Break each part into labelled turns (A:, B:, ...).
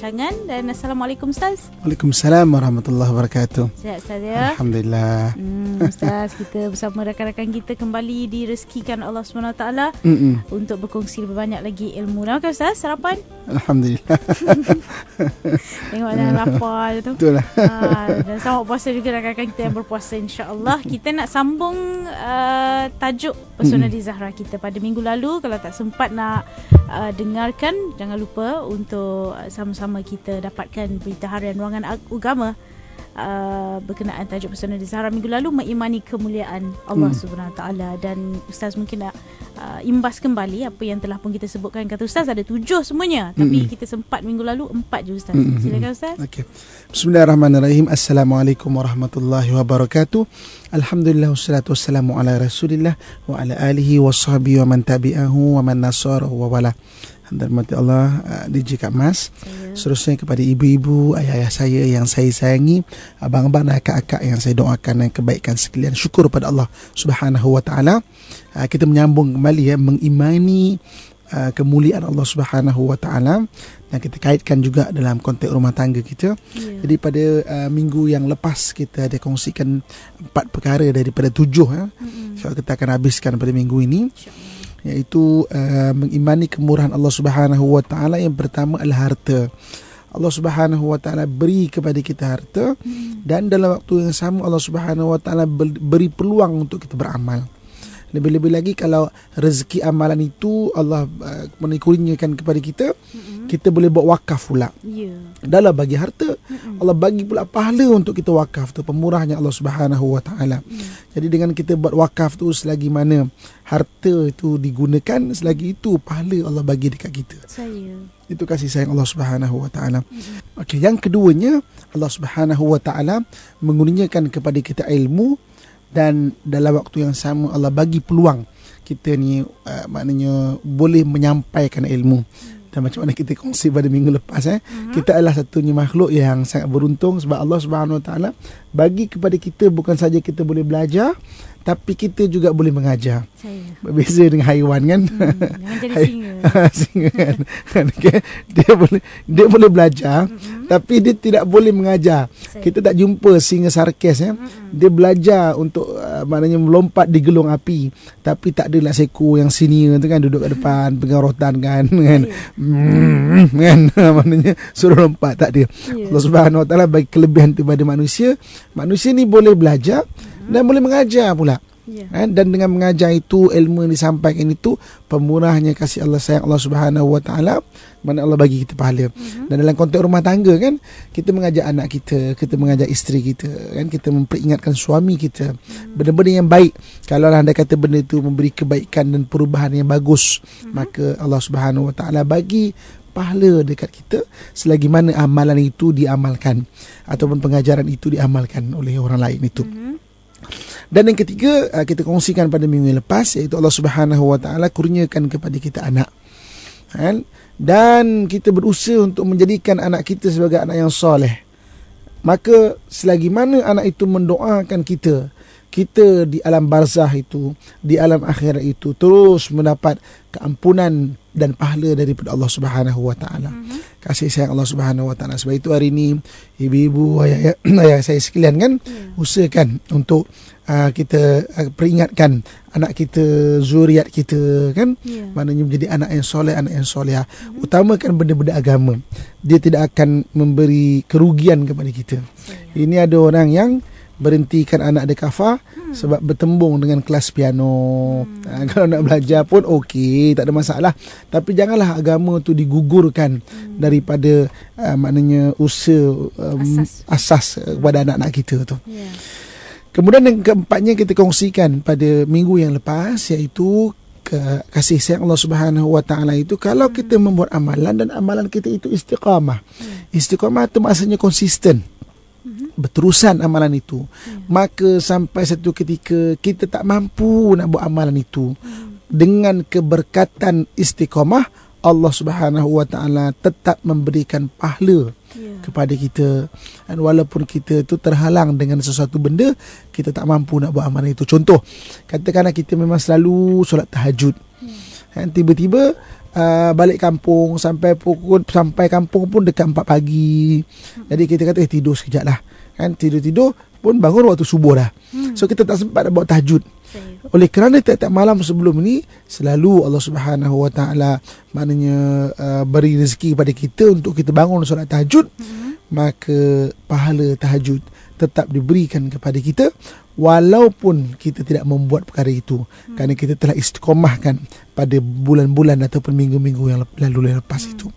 A: perbincangan. Dan Assalamualaikum Ustaz.
B: Waalaikumsalam warahmatullahi wabarakatuh.
A: Sihat Ustaz ya?
B: Alhamdulillah.
A: Ustaz, kita bersama rakan-rakan kita kembali direzekikan Allah SWT untuk berkongsi lebih banyak lagi ilmu. Dah makan Ustaz? Sarapan?
B: Alhamdulillah.
A: Tengok dah lapar tu.
B: Betul lah.
A: Dan selamat puasa juga rakan-rakan kita yang berpuasa, insya-Allah. Kita nak sambung tajuk Pesona di Zahra kita pada minggu lalu. Kalau tak sempat nak dengarkan, jangan lupa untuk sama-sama kita dapatkan berita harian Ruangan Agama berkenaan tajuk Pesona di Zahra minggu lalu, mengimani kemuliaan Allah Subhanahu Wa Taala. Dan Ustaz mungkin nak imbas kembali apa yang telah pun kita sebutkan. Kata Ustaz ada 7 semuanya, tapi kita sempat minggu lalu 4 je Ustaz. Silakan Ustaz.
B: Okey. Bismillahirrahmanirrahim. Assalamualaikum warahmatullahi wabarakatuh. Alhamdulillah wassalatu wassalamu ala Rasulillah wa ala alihi washabihi wa man tabi'ahu wa man nasarahu wa wala. Alhamdulillah Allah, DJ Kak Mas, seterusnya kepada ibu-ibu, ayah-ayah saya yang saya sayangi, abang-abang dan akak-akak yang saya doakan dan kebaikan sekalian. Syukur pada Allah Subhanahu Wa Taala. Kita menyambung kembali mengimani kemuliaan Allah Subhanahu Wa Taala, dan kita kaitkan juga dalam konteks rumah tangga kita. Jadi pada minggu yang lepas kita ada kongsikan 4 perkara daripada 7 so kita akan habiskan pada minggu ini, iaitu mengimani kemurahan Allah Subhanahu Wa Taala. Yang pertama adalah harta. Allah Subhanahu Wa Taala beri kepada kita harta, dan dalam waktu yang sama Allah Subhanahu Wa Taala beri peluang untuk kita beramal. Lebih-lebih lagi kalau rezeki amalan itu Allah kurniakan kepada kita, kita boleh buat wakaf pula. Dalam bagi harta, Allah bagi pula pahala untuk kita wakaf tu, pemurahnya Allah Subhanahu Wa Taala. Jadi dengan kita buat wakaf tu, selagi mana harta itu digunakan, selagi itu pahala Allah bagi dekat kita. Itu kasih sayang Allah Subhanahu Wa Taala. Okey, yang keduanya, Allah Subhanahu Wa Taala mengurniakan kepada kita ilmu, dan dalam waktu yang sama Allah bagi peluang kita ni maknanya boleh menyampaikan ilmu. Dan macam mana kita kongsi pada minggu lepas, kita adalah satunya makhluk yang sangat beruntung, sebab Allah Subhanahu Wa Taala bagi kepada kita bukan saja kita boleh belajar, tapi kita juga boleh mengajar. Berbeza dengan haiwan kan.
A: Jangan jadi singa.
B: Singa kan. Okay. Dia boleh belajar, tapi dia tidak boleh mengajar. Kita tak jumpa singa sarkas Dia belajar untuk maknanya melompat di gelung api, tapi tak adalah seko yang senior tu kan duduk kat depan pegang rotan kan. Kan maknanya suruh lompat, tak ada. Allah Subhanahu Wa Taala bagi kelebihan tu pada manusia. Manusia ni boleh belajar dan boleh mengajar pula. Dan dengan mengajar itu, ilmu yang disampaikan itu, pemurahnya kasih Allah sayang Allah Subhanahu Wa Taala, mana Allah bagi kita pahala. Dan dalam konteks rumah tangga kan, kita mengajar anak kita, kita mengajar isteri kita kan, kita memperingatkan suami kita benda-benda yang baik. Kalau anda kata benda itu memberi kebaikan dan perubahan yang bagus, maka Allah Subhanahu Wa Taala bagi pahala dekat kita selagi mana amalan itu diamalkan ataupun pengajaran itu diamalkan oleh orang lain itu. Dan yang ketiga, kita kongsikan pada minggu yang lepas, iaitu Allah Subhanahu Wa Taala kurniakan kepada kita anak. Dan kita berusaha untuk menjadikan anak kita sebagai anak yang soleh. Maka selagi mana anak itu mendoakan kita di alam barzah itu, di alam akhirat itu, terus mendapat keampunan dan pahala daripada Allah Subhanahu Wa Taala. Kasih sayang Allah Subhanahu Wa Taala. Sebab itu hari ini ibu-ibu, ayah saya sekalian kan, usahakan untuk kita peringatkan anak kita, zuriat kita kan, maknanya menjadi anak yang soleh, anak yang solehah. Utamakan benda-benda agama. Dia tidak akan memberi kerugian kepada kita. Ini ada orang yang berhentikan anak dia kafar sebab bertembung dengan kelas piano. Kalau nak belajar pun okey, tak ada masalah, tapi janganlah agama tu digugurkan daripada maknanya usaha asas kepada anak-anak kita tu. Kemudian yang keempatnya kita kongsikan pada minggu yang lepas, iaitu kasih sayang Allah Subhanahu Wa Taala itu, kalau kita membuat amalan dan amalan kita itu istiqamah. Istiqamah itu maksudnya konsisten, berterusan amalan itu. Maka sampai satu ketika kita tak mampu nak buat amalan itu, dengan keberkatan istiqamah, Allah Subhanahu Wa Taala tetap memberikan pahala kepada kita. Dan walaupun kita tu terhalang dengan sesuatu benda, kita tak mampu nak buat amalan itu. Contoh, katakanlah kita memang selalu solat tahajud, tiba-tiba balik kampung sampai kampung pun dekat 4 pagi. Jadi kita kata tidur sekejap lah. Kan tidur pun bangun waktu subuh dah. So kita tak sempat nak buat tahajud. Oleh kerana tiap-tiap malam sebelum ni selalu Allah Subhanahu Wa Taala maknanya beri rezeki kepada kita untuk kita bangun solat tahajud, maka pahala tahajud tetap diberikan kepada kita walaupun kita tidak membuat perkara itu, kerana kita telah istiqomahkan pada bulan-bulan ataupun minggu-minggu yang lalu lepas itu.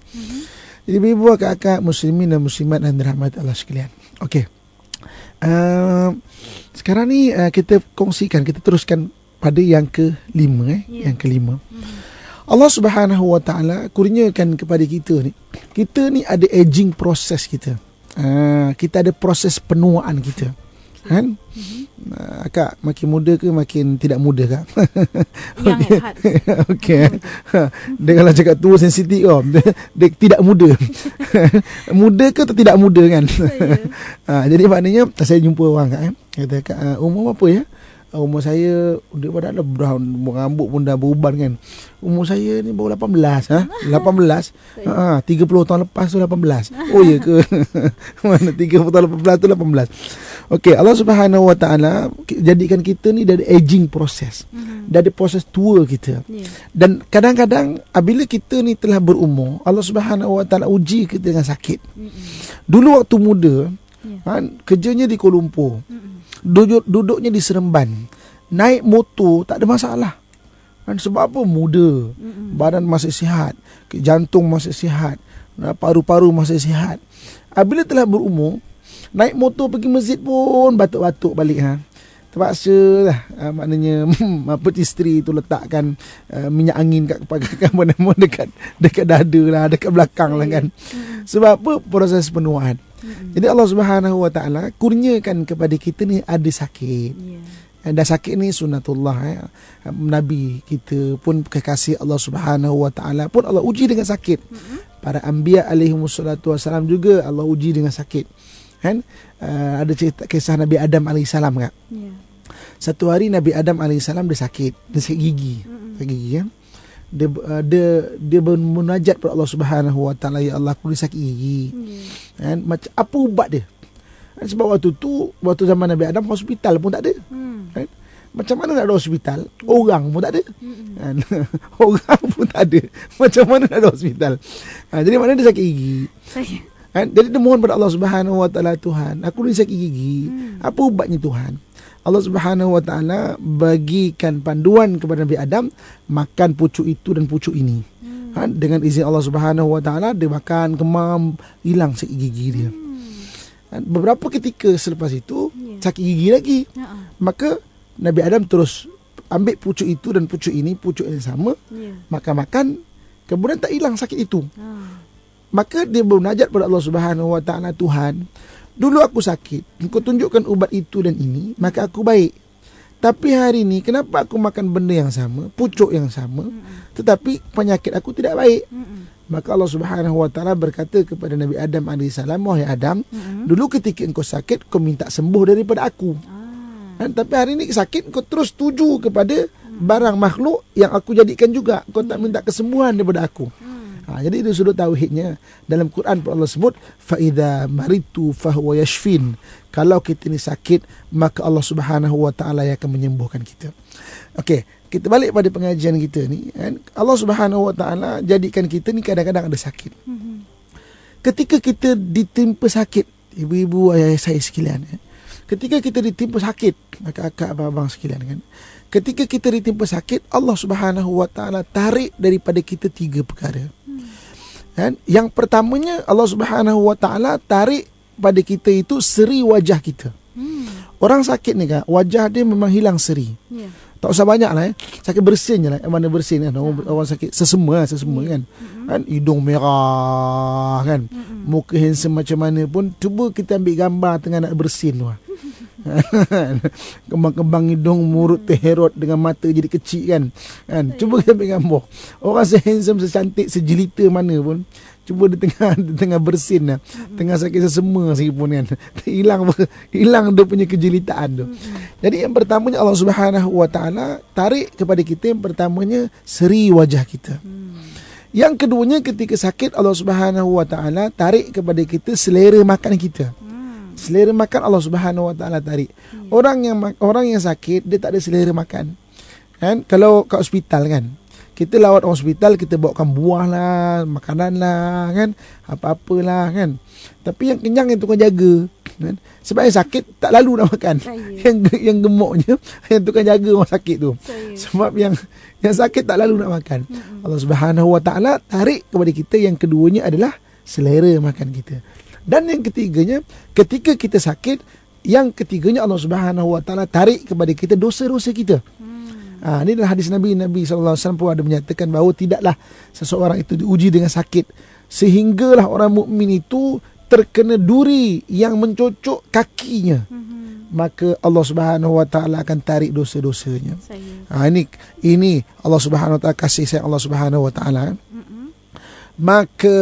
B: Jadi ibu kakak muslimin dan muslimat yang dirahmati Allah sekalian. Okey. Sekarang ni kita kongsikan, kita teruskan pada yang kelima. Yang kelima, Allah Subhanahu Wa Taala kurniakan kepada kita ni ada aging proses kita. Kita ada proses penuaan kita, kan? Kak, makin muda ke makin tidak muda, Kak?
A: Yang
B: okey. Dia kalau cakap tua sensitif dia tidak muda. Muda ke atau tidak muda, kan? Jadi maknanya saya jumpa orang, Kak, kata, Kak, umur apa ya? Umur saya dia pada dah brown, rambut pun dah beruban, kan. Umur saya ni baru 18, 18. 30 tahun lepas tu 18. Oh ya ke? Mana 30 tahun lepas tu 18. Okey, Allah Subhanahu Wa Taala jadikan kita ni dari aging proses. Dari proses tua kita. Dan kadang-kadang apabila kita ni telah berumur, Allah Subhanahu Wa Taala uji kita dengan sakit. Dulu waktu muda, kan, kerjanya di Kuala Lumpur. Duduknya di Seremban, naik motor tak ada masalah, kan? Sebab apa? Muda, badan masih sihat, jantung masih sihat, paru-paru masih sihat. Apabila telah berumur, naik motor pergi masjid pun batuk-batuk balik, terpaksa lah, maknanya isteri tu letakkan minyak angin kat dekat dada lah, dekat belakang lah, kan. Sebab apa? Proses penuaan. Jadi Allah Subhanahu Wa Taala kurniakan kepada kita ni ada sakit. Dan sakit ni sunnatullah. Nabi kita pun kekasih Allah Subhanahu Wa Taala pun Allah uji dengan sakit. Para anbiya alaihi wassalatu wassalam juga Allah uji dengan sakit, kan? Ada cerita kisah Nabi Adam alaihissalam, Kak. Satu hari Nabi Adam alaihissalam dia sakit gigi. Sakit gigi, kan? Dia bermunajat kepada Allah Subhanahu Wa Taala, ya Allah, aku ni sakit gigi. Kan? Macam apa ubat dia? Kan? Sebab waktu zaman Nabi Adam hospital pun tak ada. Kan? Macam mana nak ada hospital? Orang pun tak ada. Kan? Orang pun tak ada. Macam mana nak ada hospital? Jadi maknanya dia sakit gigi. Kan? Jadi dia mohon pada Allah Subhanahu Wa Taala, Tuhan, aku ni sakit gigi. Apa ubatnya, Tuhan? Allah Subhanahu Wa Taala bagikan panduan kepada Nabi Adam, makan pucuk itu dan pucuk ini. Dengan izin Allah Subhanahu Wa Taala dia makan, kemam, hilang sakit gigi dia. Beberapa ketika selepas itu sakit gigi lagi. Maka Nabi Adam terus ambil pucuk itu dan pucuk ini, pucuk yang sama, makan-makan, kemudian tak hilang sakit itu. Maka dia bermunajat kepada Allah Subhanahu Wa Taala, Tuhan, dulu aku sakit, Engkau tunjukkan ubat itu dan ini, maka aku baik. Tapi hari ini kenapa aku makan benda yang sama, pucuk yang sama, tetapi penyakit aku tidak baik? Maka Allah Subhanahu Wa Taala berkata kepada Nabi Adam alaihissalam, wahai Adam, dulu ketika engkau sakit, kau minta sembuh daripada aku. Tapi hari ini sakit, kau terus tuju kepada barang makhluk yang aku jadikan juga. Kau tak minta kesembuhan daripada aku. Jadi itu sudut tauhidnya. Dalam Quran pun Allah sebut, fa idza maritu fahuwa yashfin. Kalau kita ni sakit, maka Allah Subhanahu Wa Taala yang akan menyembuhkan kita. Okey, kita balik pada pengajian kita ni, kan? Allah Subhanahu Wa Taala jadikan kita ni kadang-kadang ada sakit. Ketika kita ditimpa sakit, ibu-ibu, ayah saya sekalian, ketika kita ditimpa sakit, kakak, abang sekalian, kan? Ketika kita ditimpa sakit, Allah Subhanahu Wa Taala tarik daripada kita 3 perkara. Kan? Yang pertamanya, Allah Subhanahu Wa Taala tarik pada kita itu seri wajah kita. Orang sakit ni, Kak, wajah dia memang hilang seri. Tak usah banyak lah, sakit bersin je lah. Mana bersin, kan? Orang sakit sesema kan? Kan? Hidung merah, kan? Muka handsome macam mana pun, cuba kita ambil gambar tengah nak bersin tu. Kembang-kembang hidung, mulut terherot dengan mata jadi kecil, kan? Cuba kita ambil gambar. Orang se-handsome, secantik, sejelita mana pun, cuba di tengah bersin lah, tengah sakit sesema sekalipun, kan? Hilang dia punya kejelitaan tu. Jadi yang pertamanya Allah Subhanahu Wa Taala tarik kepada kita, yang pertamanya seri wajah kita. Yang keduanya, ketika sakit Allah Subhanahu wa taala tarik kepada kita selera makan kita. Selera makan Allah Subhanahu wa taala tarik. Orang yang sakit dia tak ada selera makan. Kan? Kalau kat hospital kan, kita lawat hospital, kita bawakan buah lah, makanan lah kan, apa-apalah kan. Tapi yang kenyang yang tukang jaga kan? Sebab yang sakit tak lalu nak makan. Yang gemuknya yang tukang jaga orang sakit tu. Sebab yang sakit tak lalu nak makan. Allah Subhanahu wa taala tarik kepada kita. Yang keduanya adalah selera makan kita. Dan yang ketiganya, ketika kita sakit, yang ketiganya Allah Subhanahu wa taala tarik kepada kita dosa-dosa kita. Ini adalah hadis Nabi SAW pun ada menyatakan bahawa tidaklah seseorang itu diuji dengan sakit sehinggalah orang mukmin itu terkena duri yang mencocok kakinya. Maka Allah Subhanahu wa taala akan tarik dosa-dosanya. Ini Allah Subhanahu wa taala, kasih sayang Allah Subhanahu wa taala. Maka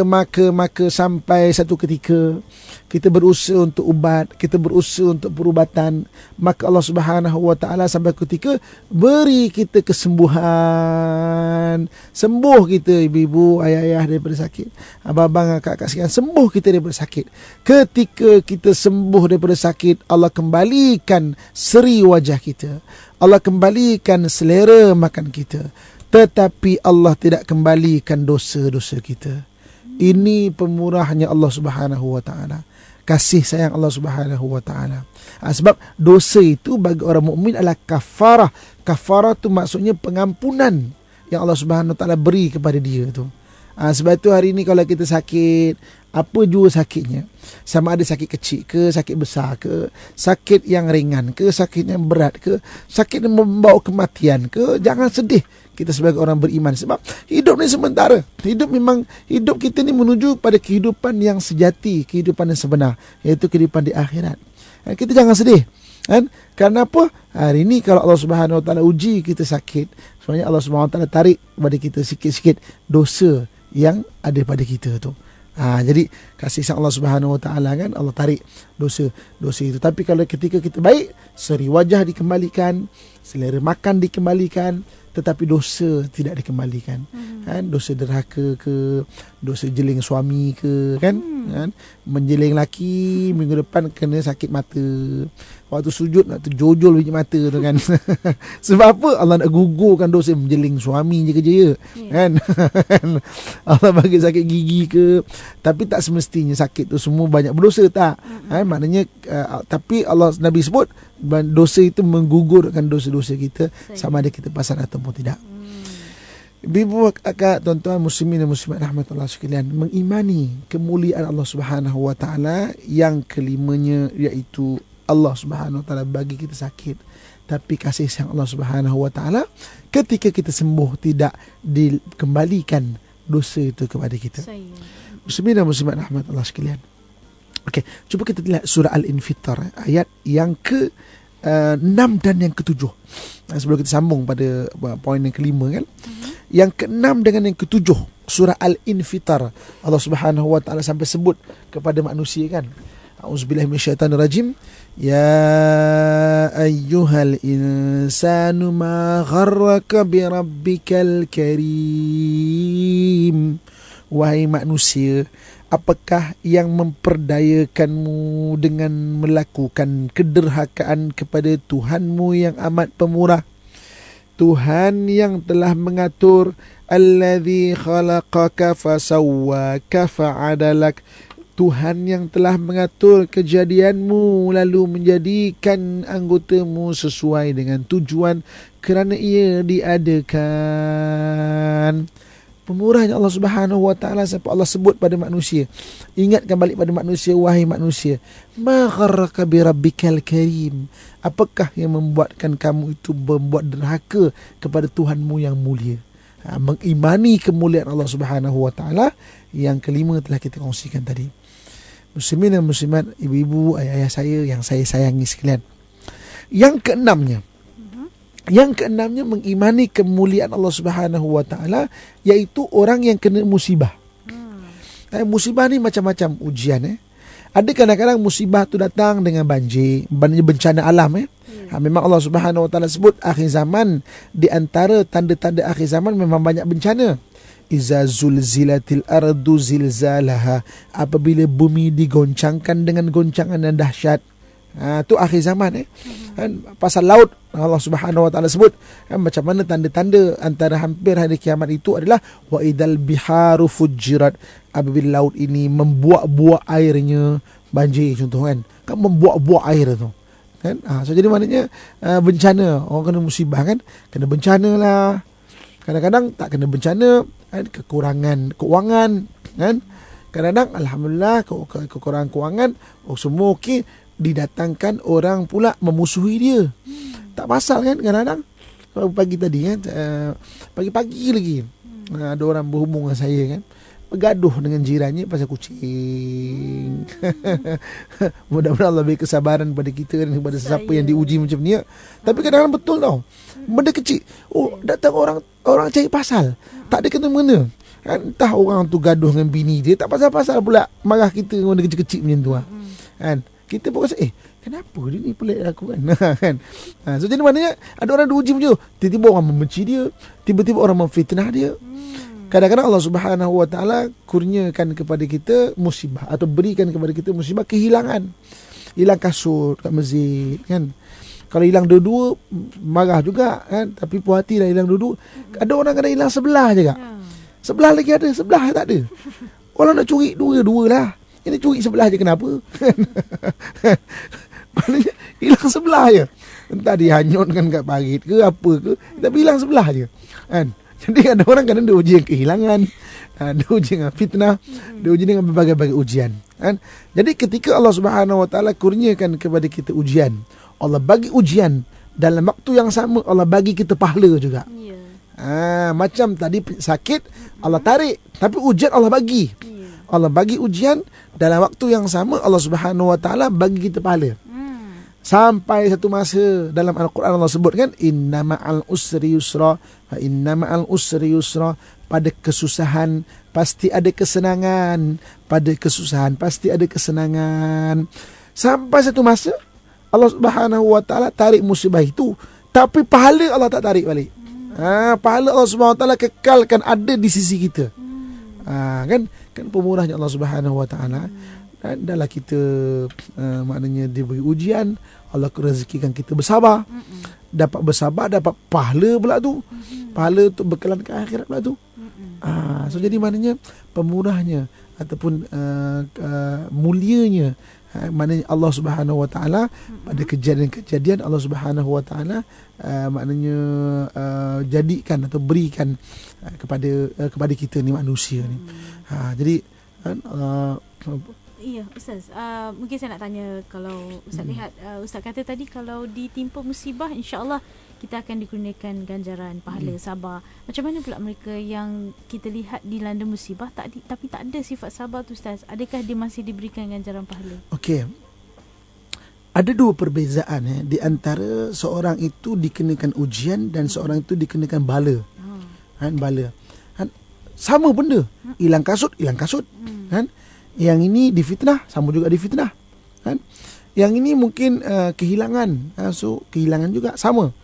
B: sampai satu ketika kita berusaha untuk ubat, kita berusaha untuk perubatan, maka Allah Subhanahu wa taala sampai ketika beri kita kesembuhan. Sembuh kita, ibu-ibu, ayah-ayah, daripada sakit. Abang-abang, kakak sekalian, sembuh kita daripada sakit. Ketika kita sembuh daripada sakit, Allah kembalikan seri wajah kita. Allah kembalikan selera makan kita. Tetapi Allah tidak kembalikan dosa-dosa kita. Ini pemurahnya Allah Subhanahu wa taala. Kasih sayang Allah Subhanahu wa taala. Sebab dosa itu bagi orang mukmin adalah kafarah. Kafarah tu maksudnya pengampunan yang Allah Subhanahu wa taala beri kepada dia tu. Sebab itu hari ini kalau kita sakit, apa jua sakitnya, sama ada sakit kecil ke, sakit besar ke, sakit yang ringan ke, sakit yang berat ke, sakit yang membawa kematian ke, jangan sedih kita sebagai orang beriman. Sebab hidup ni sementara. Hidup kita ni menuju pada kehidupan yang sejati, kehidupan yang sebenar, iaitu kehidupan di akhirat. Kita jangan sedih. Kan? Kerana apa? Hari ini kalau Allah Subhanahu wa taala uji kita sakit, sebenarnya Allah Subhanahu wa taala tarik kepada kita sikit-sikit dosa yang ada pada kita tu. Jadi kasih sayang Allah Subhanahu wa taala kan, Allah tarik dosa itu. Tapi kalau ketika kita baik, seri wajah dikembalikan, selera makan dikembalikan, tetapi dosa tidak dikembalikan. Kan, dosa derhaka ke, dosa jeling suami ke, kan? Menjeling laki, minggu depan kena sakit mata. Waktu sujud nak terjojol biji mata tu kan. Sebab apa? Allah nak gugurkan dosa menjeling suami je kerja kan. Allah bagi sakit gigi ke, tapi tak semestinya sakit tu semua banyak berdosa, tak. Maknanya tapi Allah, Nabi sebut dosa itu menggugurkan dosa-dosa kita, sama ada kita pasal ataupun tidak. Ibu, kakak, tuan-tuan muslimin dan muslimat rahmatullah sekalian, mengimani kemuliaan Allah Subhanahu wa taala. Yang kelimanya iaitu Allah Subhanahu wa taala bagi kita sakit, tapi kasih sayang Allah Subhanahu wa taala ketika kita sembuh tidak dikembalikan dosa itu kepada kita. Muslimin dan muslimat rahmatullah sekalian. Okey, cuba kita lihat surah Al-Infitar ayat yang ke 6 dan yang ke-7. Sebelum kita sambung pada poin yang kelima kan. Yang ke-6 dengan yang ke-7 surah Al-Infitar, Allah Subhanahu wa taala sampai sebut kepada manusia kan. A'udzubillahi minasyaitanirrajim. Ya ayyuhal insanu ma gharraka bi rabbikal karim. Wahai manusia, apakah yang memperdayakanmu dengan melakukan kederhakaan kepada Tuhanmu yang amat pemurah? Tuhan yang telah mengatur, alladzi khalaqaka fasawwaka fa'adalak. Tuhan yang telah mengatur kejadianmu lalu menjadikan anggotamu sesuai dengan tujuan kerana ia diadakan. Pemurahnya Allah Subhanahu wa taala sampai Allah sebut pada manusia. Ingatkan balik pada manusia, wahai manusia, ma gharraka bi rabbikal karim. Apakah yang membuatkan kamu itu membuat derhaka kepada Tuhanmu yang mulia? Mengimani kemuliaan Allah Subhanahu wa taala. Yang kelima telah kita kongsikan tadi. Muslimin dan muslimat, ibu-ibu, ayah-ayah saya yang saya sayangi sekalian. Yang keenamnya mengimani kemuliaan Allah Subhanahu wa taala, iaitu orang yang kena musibah. Musibah ni macam-macam ujian. Ada kadang-kadang musibah tu datang dengan banjir, bencana alam. Memang Allah Subhanahu wa taala sebut akhir zaman, di antara tanda-tanda akhir zaman memang banyak bencana. Iza zulzilatil ardu zilzalaha, apabila bumi digoncangkan dengan goncangan yang dahsyat. Tu akhir zaman kan, pasal laut Allah Subhanahu wa taala sebut kan, macam mana tanda-tanda antara hampir hari kiamat itu adalah wa idal biharu fujirat, apabila laut ini membuak-buak airnya, banjir contoh kan membuak-buak air tu kan. So jadi maknanya bencana, orang kena musibah kan, kena bencana lah. Kadang-kadang tak kena bencana kan, kekurangan kewangan kan. Kadang-kadang alhamdulillah kekurangan kewangan, semua okey, didatangkan orang pula memusuhi dia. Tak pasal kan. Kadang-kadang pagi tadi kan, pagi-pagi lagi ada orang berhubung dengan saya kan, bergaduh dengan jirannya pasal kucing. Mudah-mudahan Allah beri kesabaran kepada kita dan kepada sesiapa yang diuji macam ni. Tapi kadang-kadang betul tau, benda kecil, datang orang cari pasal, tak ada kena-mengena kan. Entah orang tu gaduh dengan bini dia, tak pasal-pasal pula marah kita dengan benda kecil-kecil macam tu kan. Kita pun rasa kenapa dia ni pelik aku kan. Kan. So jadi maknanya ada orang diuji macam tu, tiba-tiba orang membenci dia, tiba-tiba orang memfitnah dia. Kadang-kadang Allah Subhanahu wa taala kurniakan kepada kita musibah, atau berikan kepada kita musibah kehilangan. Hilang kasut kat masjid kan. Kalau hilang dua-dua marah juga kan, tapi puas hati dah hilang dua-dua. Ada orang kadang hilang sebelah je kak. Sebelah lagi ada, sebelah tak ada. Orang nak curi dua-dua lah. Ini curi sebelah je, kenapa? Maknanya hilang sebelah je. Entah dihanyutkan kat parit ke apa ke, tapi hilang sebelah je kan. Jadi ada orang kadang dia uji dengan kehilangan, dia uji dengan fitnah, dia uji dengan berbagai-bagai ujian kan. Jadi ketika Allah Subhanahu wa taala kurniakan kepada kita ujian, Allah bagi ujian, dalam waktu yang sama Allah bagi kita pahala juga. Macam tadi sakit Allah tarik, tapi ujian Allah bagi. Allah bagi ujian, dalam waktu yang sama Allah Subhanahu wa taala bagi kita pahala. Sampai satu masa dalam Al-Quran Allah sebut kan, inna ma'al usri yusra, fa inna ma'al usri yusra, pada kesusahan pasti ada kesenangan, pada kesusahan pasti ada kesenangan. Sampai satu masa Allah Subhanahu wa taala tarik musibah itu, tapi pahala Allah tak tarik balik. Pahala Allah Subhanahu wa taala kekalkan ada di sisi kita. Kan pemurahnya Allah Subhanahu wa taala. Dan dalam kita maknanya diberi ujian, Allah rezekikan kita bersabar. Dapat bersabar, dapat pahala pula tu. Pahala untuk berkelan ke akhirat pula tu. So jadi maknanya pemurahnya ataupun mulianya, maknanya Allah Subhanahu wa taala pada kejadian-kejadian Allah Subhanahu wa taala maknanya jadikan atau berikan kepada kita ni manusia ni. Jadi kan
A: ya Ustaz, mungkin saya nak tanya, kalau Ustaz lihat, Ustaz kata tadi kalau ditimpa musibah insya-Allah kita akan dikurniakan ganjaran pahala sabar. Macam mana pula mereka yang kita lihat dilanda musibah tapi tak ada sifat sabar tu Ustaz? Adakah dia masih diberikan ganjaran pahala? Okey.
B: Ada dua perbezaan di antara seorang itu dikenakan ujian dan seorang itu dikenakan bala. Kan bala. Kan sama benda. Hilang kasut. Kan? Yang ini difitnah, sama juga difitnah kan. Yang ini mungkin kehilangan, so kehilangan juga sama.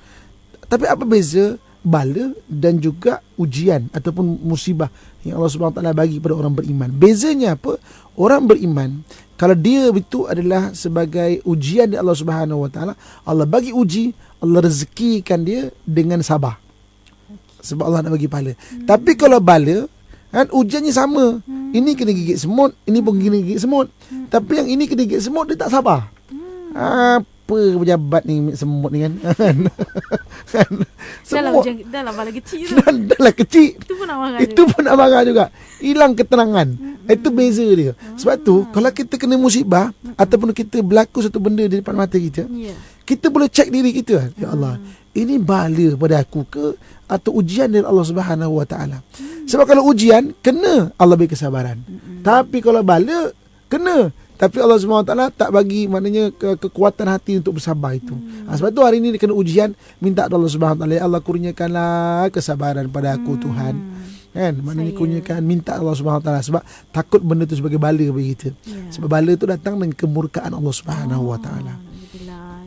B: Tapi apa beza bala dan juga ujian ataupun musibah yang Allah Subhanahu Wa Taala bagi kepada orang beriman? Bezanya apa? Orang beriman, kalau dia itu adalah sebagai ujian dari Allah Subhanahu Wa Taala, Allah bagi uji, Allah rezekikan dia dengan sabar. Sebab Allah nak bagi pahala. Tapi kalau bala kan ujiannya sama. Ini kena gigit semut, ini pun kena gigit semut. Tapi yang ini kena gigit semut, dia tak sabar. Apa pejabat ni semut ni kan? Semut.
A: Dalam bala kecil tu.
B: Dalam kecil.
A: Itu pun nak marah
B: juga. Hilang ketenangan. Itu beza dia. Sebab tu kalau kita kena musibah ataupun kita berlaku satu benda di depan mata kita, kita boleh cek diri kita. Ya Allah, ini bala pada aku ke atau ujian dari Allah Subhanahu Wa Taala? Sebab kalau ujian, kena Allah beri kesabaran. Tapi kalau bala, kena. Tapi Allah Subhanahu Wa Taala tak bagi maknanya kekuatan hati untuk bersabar itu. Sebab tu hari ini dia kena ujian, minta Allah Subhanahu Wa Taala, ya Allah kurniakanlah kesabaran pada aku Tuhan. Kan? Maknanya kurniakan, minta Allah Subhanahu Wa Taala, sebab takut benda tu sebagai bala bagi kita. Sebab bala tu datang dengan kemurkaan Allah Subhanahu Wa Taala.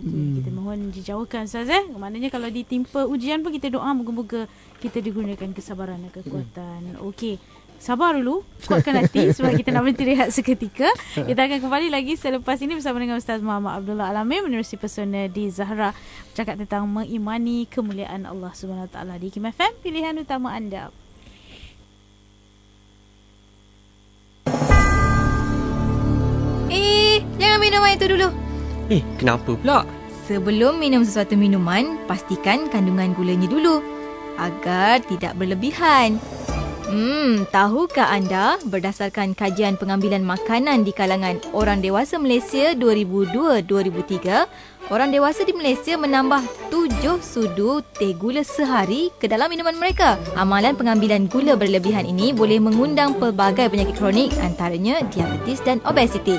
A: Kita mohon dijauhkan Ustaz. Maknanya kalau ditimpa ujian pun kita doa moga-moga kita digunakan kesabaran dan kekuatan. Okey. Sabar dulu, kuatkan hati sebab kita nak berhenti rehat seketika. Kita akan kembali lagi selepas ini bersama dengan Ustaz Muhammad Abdullah Al-Amin menerusi pesona di Zahra, bercakap tentang mengimani kemuliaan Allah Subhanahu Wa Taala di Hikmah FM, pilihan utama anda.
C: Jangan minum air tu dulu.
D: Kenapa pula?
C: Sebelum minum sesuatu minuman, pastikan kandungan gulanya dulu agar tidak berlebihan. Tahukah anda, berdasarkan kajian pengambilan makanan di kalangan orang dewasa Malaysia 2002-2003, orang dewasa di Malaysia menambah 7 sudu teh gula sehari ke dalam minuman mereka. Amalan pengambilan gula berlebihan ini boleh mengundang pelbagai penyakit kronik, antaranya diabetes dan obesiti.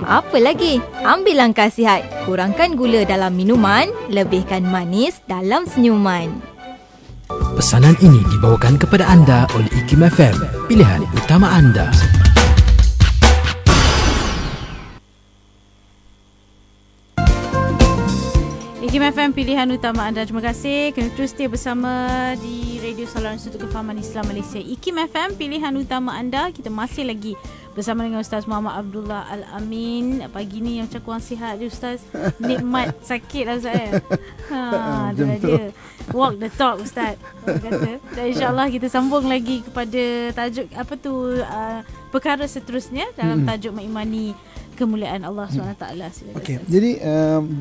C: Apa lagi? Ambil langkah sihat. Kurangkan gula dalam minuman, lebihkan manis dalam senyuman.
E: Pesanan ini dibawakan kepada anda oleh Hikmah FM, pilihan utama anda.
A: Hikmah FM, pilihan utama anda. Terima kasih kerana terus setia bersama di Radio Saluran Institut Kefahaman Islam Malaysia. Hikmah FM, pilihan utama anda. Kita masih lagi bersama dengan Ustaz Muhammad Abdullah Al-Amin. Pagi ni yang macam kurang sihat dia Ustaz. Nikmat sakit lah Ustaz. Itulah dia. Walk the talk Ustaz, kata. Dan insyaAllah kita sambung lagi kepada tajuk perkara seterusnya dalam tajuk mengimani kemuliaan Allah SWT.
B: Okey, jadi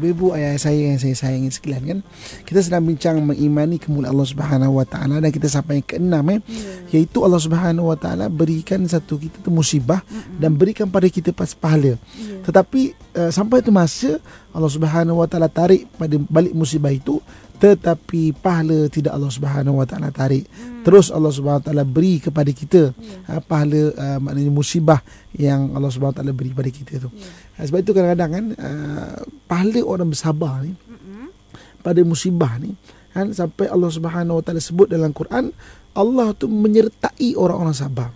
B: ibu ayah saya yang saya sayangi sekalian kan, kita sedang bincang mengimani kemuliaan Allah Subhanahu Wa Taala dan kita sampai ke 6 iaitu Allah Subhanahu Wa Taala berikan satu kita tu musibah dan berikan pada kita pahala. Tetapi sampai tu masa Allah Subhanahu Wa Taala tarik pada balik musibah itu, tetapi pahala tidak Allah Subhanahu Wa Taala tarik. Terus Allah Subhanahu Wa Taala beri kepada kita pahala, maknanya musibah yang Allah Subhanahu Wa Taala beri kepada kita tu. Sebab itu kadang-kadang kan pahala orang bersabar ni pada musibah ni kan, sampai Allah Subhanahu Wa Taala sebut dalam Quran, Allah tu menyertai orang-orang sabar.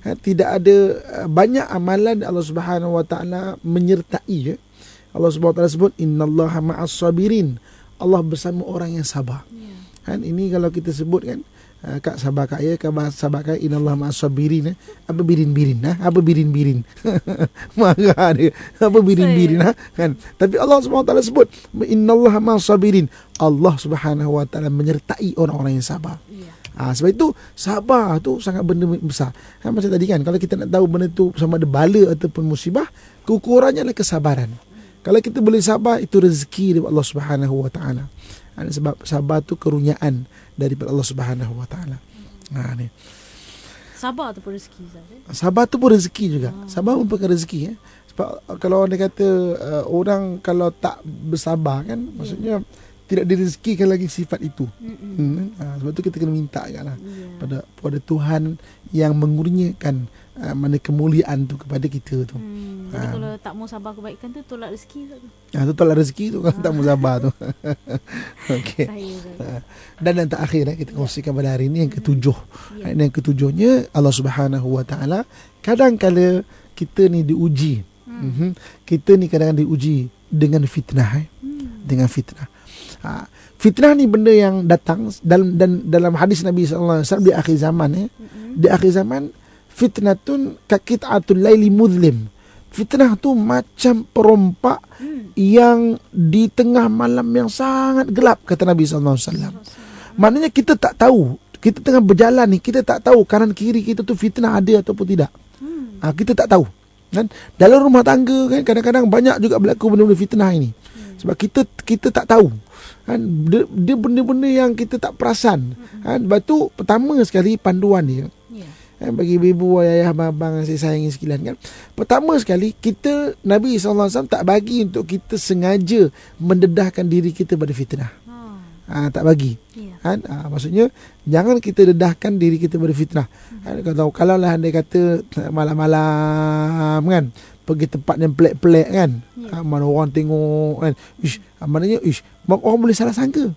B: Tidak ada banyak amalan Allah Subhanahu Wa Taala menyertai. Allah Subhanahu Wa Taala sebut innallaha ma'as sabirin. Allah bersama orang yang sabar. Kan ini kalau kita sebut kan, kak sabar kak ya, kak sabar kak, innallaha ma'as sabirin. Apa birin-birin? Apa birin-birin? Marah dia. Apa birin-birin? Kan? Tapi Allah Subhanahu Wa Taala sebut innallaha ma'as sabirin. Allah Subhanahu Wa Taala menyertai orang-orang yang sabar. Sebab itu sabar tu sangat benda besar. Macam tadi kan, kalau kita nak tahu benda tu sama ada bala ataupun musibah, keukurannya adalah kesabaran. Kalau kita boleh sabar, itu rezeki daripada Allah Subhanahu Wa Taala. Sebab sabar tu kerunyaan daripada Allah Subhanahu Wa Taala. Ni.
A: Sabar tu pun rezeki
B: Sabar tu pun rezeki juga. Sabar merupakan rezeki. Sebab kalau orang kata orang kalau tak bersabar kan, maksudnya tidak direzekikan lagi sifat itu. Sebab tu kita kena minta lah pada Tuhan yang mengurniakan mana kemuliaan tu kepada kita tu.
A: Jadi kalau tak mau sabar kebaikan tu, tolak rezeki tu.
B: Tu tolak rezeki tu kalau tak mau sabar tu. Okey. Dan yang terakhir kita kongsikan pada hari ini yang ketujuh. Yang ketujuhnya, Allah Subhanahu Wa Taala kadang-kala kita ni diuji. Kita ni kadang-kadang diuji dengan fitnah. Dengan fitnah. Fitnah ni benda yang datang dalam hadis Nabi sallallahu alaihi wasallam di akhir zaman Di akhir zaman, fitnatun kaqit'atul laili muzlim. Fitnah tu macam perompak yang di tengah malam yang sangat gelap, kata Nabi sallallahu alaihi wasallam. Maknanya kita tak tahu, kita tengah berjalan ni, kita tak tahu kanan kiri kita tu fitnah ada ataupun tidak. Kita tak tahu. Kan? Dalam rumah tangga kan, kadang-kadang banyak juga berlaku benda-benda fitnah ini. Sebab kita tak tahu. Kan, dia benda-benda yang kita tak perasan. Sebab tu pertama sekali panduan dia. Bagi ibu, ayah, abang-abang yang saya sayangi sekalian kan. Pertama sekali, Nabi SAW tak bagi untuk kita sengaja mendedahkan diri kita pada fitnah. Tak bagi. Maksudnya jangan kita dedahkan diri kita pada fitnah. Kalau lah anda kata malam-malam kan, pergi tempat yang pelik-pelik kan, mana orang tengok kan, maknanya orang boleh salah sangka.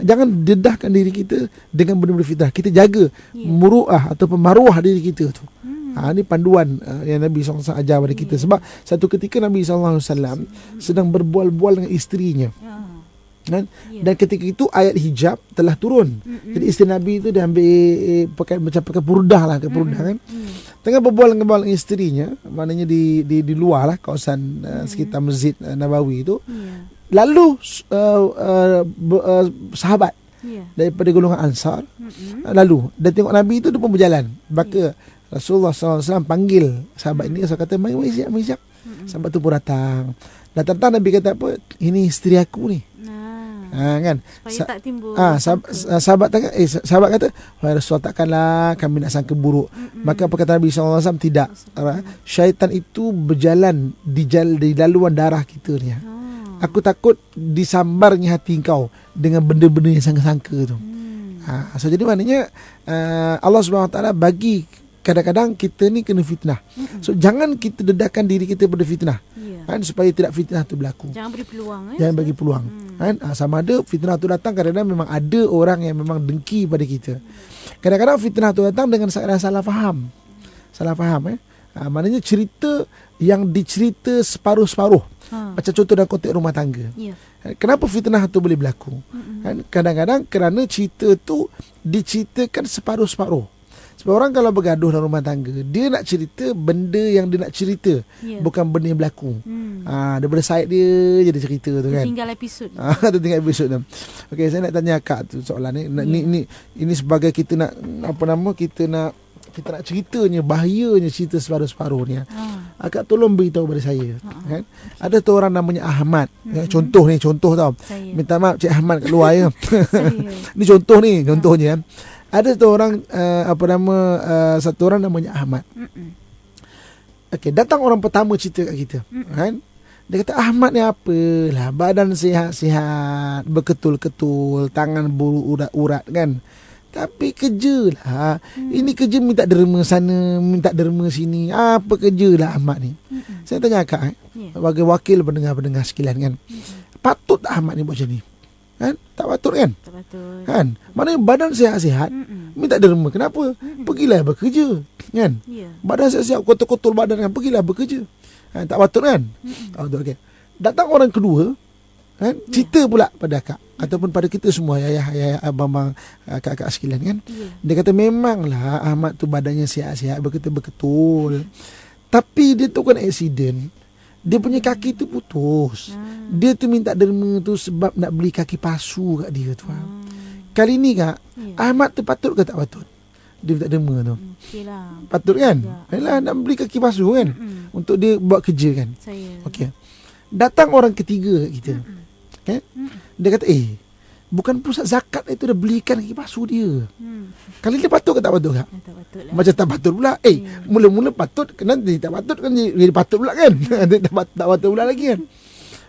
B: Jangan dedahkan diri kita dengan benda-benda fitnah. Kita jaga muruah ataupun maruah diri kita tu. Ini panduan yang Nabi SAW ajar pada kita. Sebab satu ketika Nabi SAW sedang berbual-bual dengan isterinya. Kan? Dan ketika itu ayat hijab telah turun. Jadi isteri Nabi itu dia ambil pakai purdah lah, kan. Tengah berbual dengan isterinya, maknanya di luar lah kawasan sekitar Masjid Nabawi itu. Lalu sahabat daripada golongan Ansar lalu dia tengok Nabi itu dia pun berjalan. Maka Rasulullah SAW panggil sahabat ini. Rasul kata, mari siap. Sahabat tu pun datang. Nabi kata apa? Ini isteri aku ni. Kan?
A: Supaya tak timbul.
B: Sahabat kata, wahai Rasul, takkanlah kami nak sangka buruk. Maka apa kata Nabi SAW? Tidak. Syaitan itu berjalan di laluan darah kita ni. Aku takut disambarnya hati engkau dengan benda-benda yang sangka-sangka tu. So jadi maknanya Allah SWT bagi kadang-kadang kita ni kena fitnah. So jangan kita dedahkan diri kita pada fitnah. Kan, supaya tidak fitnah tu berlaku.
A: Jangan beri peluang.
B: Jangan bagi peluang. Kan, sama ada fitnah tu datang kadang-kadang memang ada orang yang memang dengki pada kita. Kadang-kadang fitnah tu datang dengan salah faham. Maknanya cerita yang dicerita separuh-separuh. Macam contoh dalam konteks rumah tangga. Kenapa fitnah tu boleh berlaku? Kadang-kadang kerana cerita tu diceritakan separuh-separuh. Sebab orang kalau bergaduh dalam rumah tangga, dia nak cerita benda yang dia nak cerita, bukan benda yang berlaku. Daripada side dia je dia cerita tu kan.
A: Tinggal episod.
B: Dia tinggal episod tu. Okey, saya nak tanya Kak tu soalan ni. Ini sebagai kita nak kita nak ceritanya, bahayanya cerita separuh-separuh ni. Akak tolong beritahu pada saya. Kan? Ada tu orang namanya Ahmad. Contoh tau.
A: Saya.
B: Minta maaf Cik Ahmad kat luar ya. Ni contohnya. Ada tu orang satu orang namanya Ahmad. Okey, datang orang pertama cerita kat kita. Kan? Dia kata Ahmad ni apalah, badan sihat-sihat, berketul-ketul, tangan berurat-urat kan. Tapi kerja lah. Ini kerja minta derma sana, minta derma sini. Apa kerja lah Ahmad ni? Saya tanya Kak, sebagai wakil pendengar-pendengar sekalian kan. Patut tak Ahmad ni buat macam ni? Kan? Tak patut kan?
A: Tak patut.
B: Kan? Maknanya badan sihat-sihat, minta derma. Kenapa? Pergilah bekerja. Kan? Badan sihat-sihat, kotor-kotor badan kan. Pergilah bekerja. Kan? Tak patut kan? Okay. Datang orang kedua, kan? Cerita pula pada Kak ataupun pada kita semua, ayah, abang, kakak sekalian kan. Dia kata memanglah Ahmad tu badannya sihat-sihat, betul-betul. Tapi dia tu kan accident. Dia punya kaki tu putus. Dia tu minta derma tu sebab nak beli kaki pasu kat dia tu. Kali ni Kak, Ahmad tu patut ke tak patut dia minta derma tu? Patut kan? Yalah, nak beli kaki pasu kan, untuk dia buat kerja kan. Okey. Datang orang ketiga kat kita. Kan? Dia kata bukan pusat zakat itu dah belikan kaki pasu dia. Kali dia patut ke tak patut Kak?
A: Tak patut lah.
B: Macam tak patut pula. Mula-mula patut, nanti tak patut kan jadi patut pula kan. tak patut pula lagi kan.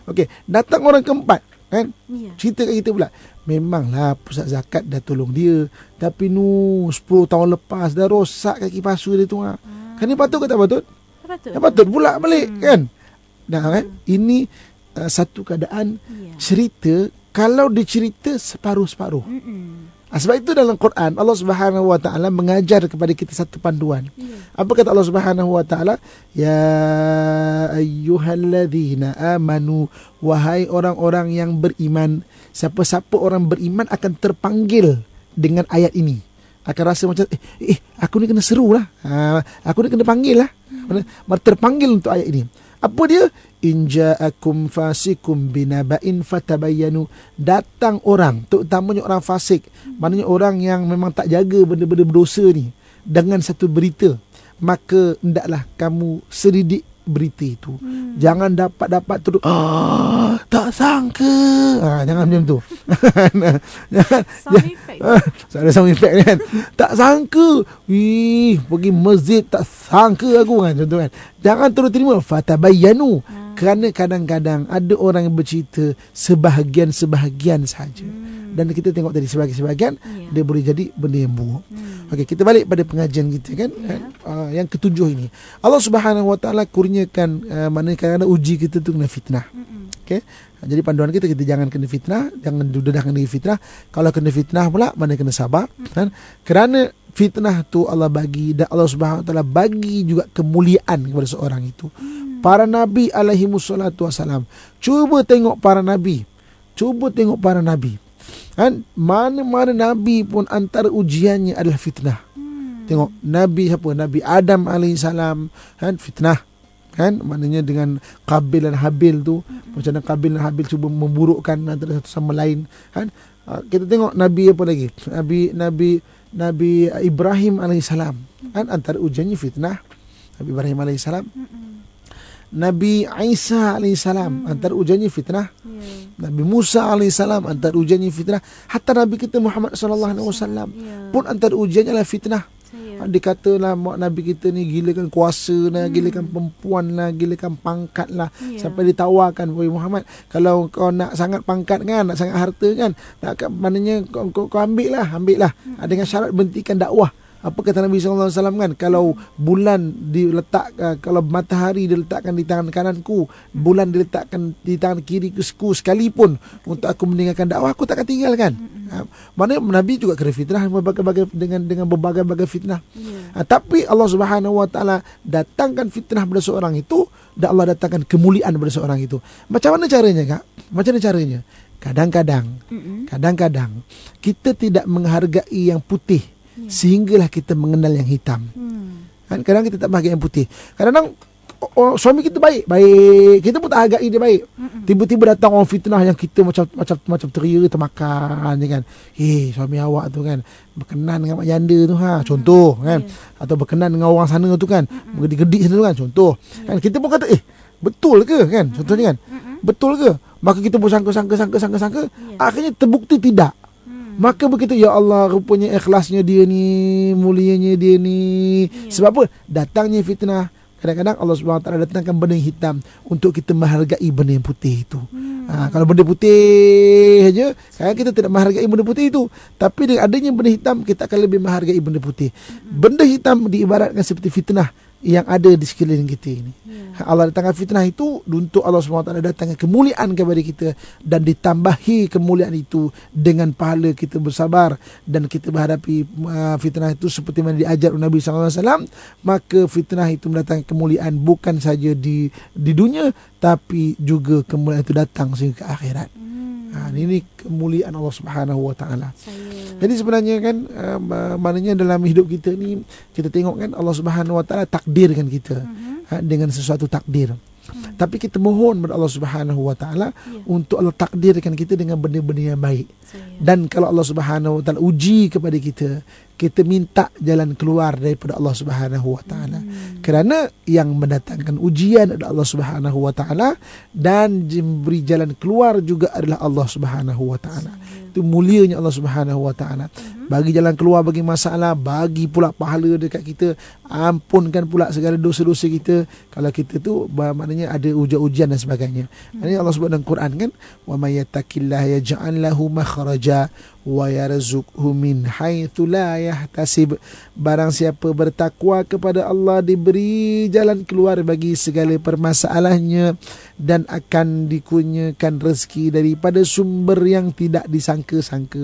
B: Okey, datang orang keempat kan. Cerita kat kita pula. Memanglah pusat zakat dah tolong dia, tapi 10 tahun lepas dah rosak kaki pasu dia tu. Kan ni patut ke tak patut? Tak patut pula balik kan. Kan? Ini satu keadaan cerita kalau dicerita separuh-separuh. Sebab itu dalam Quran Allah Subhanahu Wa Taala mengajar kepada kita satu panduan. Apa kata Allah Subhanahu Wa Taala? Ya ayyuhalladzina amanu, wahai orang-orang yang beriman. Siapa-siapa orang beriman akan terpanggil dengan ayat ini. Akan rasa macam aku ni kena seru lah. Aku ni kena panggil lah. Terpanggil untuk ayat ini. Apa dia? In ja'akum fasikum binaba'in fatabayyanu. Datang orang, terutamanya orang fasik, maknanya orang yang memang tak jaga benda-benda berdosa ni, dengan satu berita, maka hendaklah kamu selidik berita itu. Jangan dapat terus tak sangka. Jangan macam tu. Ada sound effect kan. Tak sangka. Pergi masjid tak sangka aku kan, contoh kan. Jangan terus terima fatabayyanu. Kerana kadang-kadang ada orang yang bercerita sebahagian sahaja. Dan kita tengok tadi sebahagian dia boleh jadi benda yang buruk. Okey, kita balik pada pengajian kita kan. Yang ketujuh ini, Allah Subhanahu Wa Taala kurniakan mana kadang-kadang uji kita tu kena fitnah. Okay? Jadi panduan kita jangan kena fitnah, jangan dudahkan diri fitnah. Kalau kena fitnah pula, mana kena sabar. Kan? Kerana fitnah tu Allah bagi, dan Allah Subhanahu Wa Taala bagi juga kemuliaan kepada seorang itu. Para Nabi alaihi wassalatu wassalam. Cuba tengok para Nabi. Kan? Mana-mana Nabi pun antara ujiannya adalah fitnah. Tengok Nabi siapa? Nabi Adam alaihissalam, kan, fitnah. Kan, maknanya dengan Qabil dan Habil tu, macam mana Qabil dan Habil cuba memburukkan antara satu sama lain. Kan, kita tengok Nabi apa lagi? Nabi Ibrahim alaihissalam, kan, antara ujiannya fitnah. Nabi Ibrahim alaihissalam. Nabi Isa alaihissalam, antara ujiannya fitnah. Nabi Musa alaihissalam, antara ujiannya fitnah. Hatta Nabi kita Muhammad sallallahu alaihi wasallam pun antara ujiannya adalah fitnah. Dikatalah Nabi kita ni gilakan kuasa lah, gilakan perempuan lah, gilakan pangkat lah, sampai ditawarkan, wahai Muhammad, kalau kau nak sangat pangkat kan, nak sangat harta kan, nak, maknanya kau ambil lah. Dengan syarat berhentikan dakwah. Apa kata Nabi SAW kan? Kalau bulan diletak, kalau matahari diletakkan di tangan kananku, bulan diletakkan di tangan kiriku sekalipun untuk aku meninggalkan dakwah, aku takkan tinggalkan. Maknanya Nabi juga kena fitnah dengan berbagai-bagai fitnah. Tapi Allah Subhanahu Wa Taala datangkan fitnah pada seorang itu, dan Allah datangkan kemuliaan pada seorang itu. Macam mana caranya, Kak? Macam mana caranya? Kadang-kadang kita tidak menghargai yang putih, sehinggalah kita mengenal yang hitam. Kan, kadang kita tak bahagia yang putih. Kadang-kadang suami kita baik, kita pun tak hargai dia baik. Tiba-tiba datang orang fitnah yang kita macam teria termakan je kan. Suami awak tu kan berkenan dengan mak janda tu, contoh kan. Atau berkenan dengan orang sana tu kan, bergedik-gedik sana tu kan, contoh. Kan, kita pun kata betul ke kan, contohnya kan, betul ke? Maka kita pun sangka. Akhirnya terbukti tidak. Maka begitu, ya Allah, rupanya ikhlasnya dia ni, mulianya dia ni. Sebab apa? Datangnya fitnah. Kadang-kadang Allah Subhanahu Wa Taala datangkan benda yang hitam untuk kita menghargai benda yang putih itu. Kalau benda putih saja, kadang kita tidak menghargai benda putih itu. Tapi dengan adanya benda hitam, kita akan lebih menghargai benda putih. Benda hitam diibaratkan seperti fitnah yang ada di sekeliling kita ini. Allah datangkan fitnah itu untuk Allah SWT datangkan kemuliaan kepada kita, dan ditambahi kemuliaan itu dengan pahala kita bersabar dan kita berhadapi fitnah itu seperti mana diajar Nabi SAW. Maka fitnah itu mendatangkan kemuliaan bukan saja di dunia, tapi juga kemuliaan itu datang sehingga ke akhirat. Ini kemuliaan Allah Subhanahu Wa Taala. Jadi sebenarnya kan, maknanya dalam hidup kita ni, kita tengok kan Allah Subhanahu Wa Taala takdirkan kita dengan sesuatu takdir. Tapi kita mohon kepada Allah Subhanahu Wa Taala untuk Allah takdirkan kita dengan benda-benda yang baik. Dan kalau Allah Subhanahu Wa Taala uji kepada kita minta jalan keluar daripada Allah Subhanahu Wa Taala. Kerana yang mendatangkan ujian adalah Allah Subhanahu Wa Taala, dan memberi jalan keluar juga adalah Allah Subhanahu Wa Taala. Itu mulianya Allah Subhanahu Wa Taala. Bagi jalan keluar bagi masalah, bagi pula pahala dekat kita, ampunkan pula segala dosa-dosa kita. Kalau kita tu maknanya ada ujian dan sebagainya. Ini Allah sebut dalam Quran kan, wa may yattaqillaha yaj'al lahu makhraja wa yarzuqhu min haitsu la yahtasib. Barang siapa bertakwa kepada Allah, diberi jalan keluar bagi segala permasalahannya, dan akan dikurniakan rezeki daripada sumber yang tidak disangka-sangka.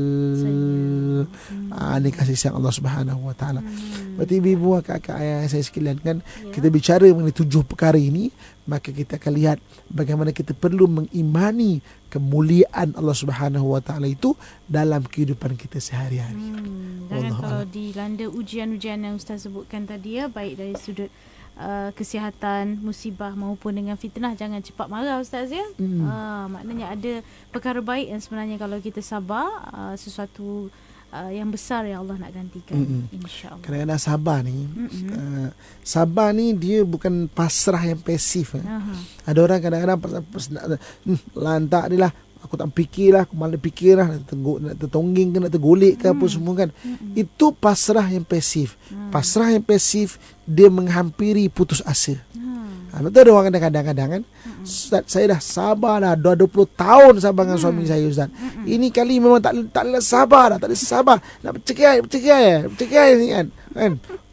B: Ini kasih sayang Allah Subhanahu Wa Taala. Berarti ibu, kakak, ayah saya sekalian kan, kita bicara mengenai 7 perkara ini, maka kita akan lihat bagaimana kita perlu mengimani kemuliaan Allah Subhanahu Wa Taala itu dalam kehidupan kita sehari-hari.
A: Dan kalau dilanda ujian-ujian yang Ustaz sebutkan tadi ya, baik dari sudut kesihatan, musibah maupun dengan fitnah, jangan cepat marah Ustaz ya. Maknanya ada perkara baik yang sebenarnya kalau kita sabar, sesuatu yang besar yang Allah nak gantikan, insya-Allah. Kerana
B: sabar ni dia bukan pasrah yang pasif. Ada orang kadang-kadang lantak dia lah, aku tak fikirlah, aku malah fikirlah, nak tertongging ke, nak tergolek ke apa semua kan. Itu pasrah yang pasif. Pasrah yang pasif dia menghampiri putus asa. Betul ada orang kadang-kadang kan, Ustaz, saya dah sabar dah 20 tahun sabar dengan suami saya Ustaz. Ini kali memang tak sabar dah, tak ada sabar. Nak bercerai ni kan.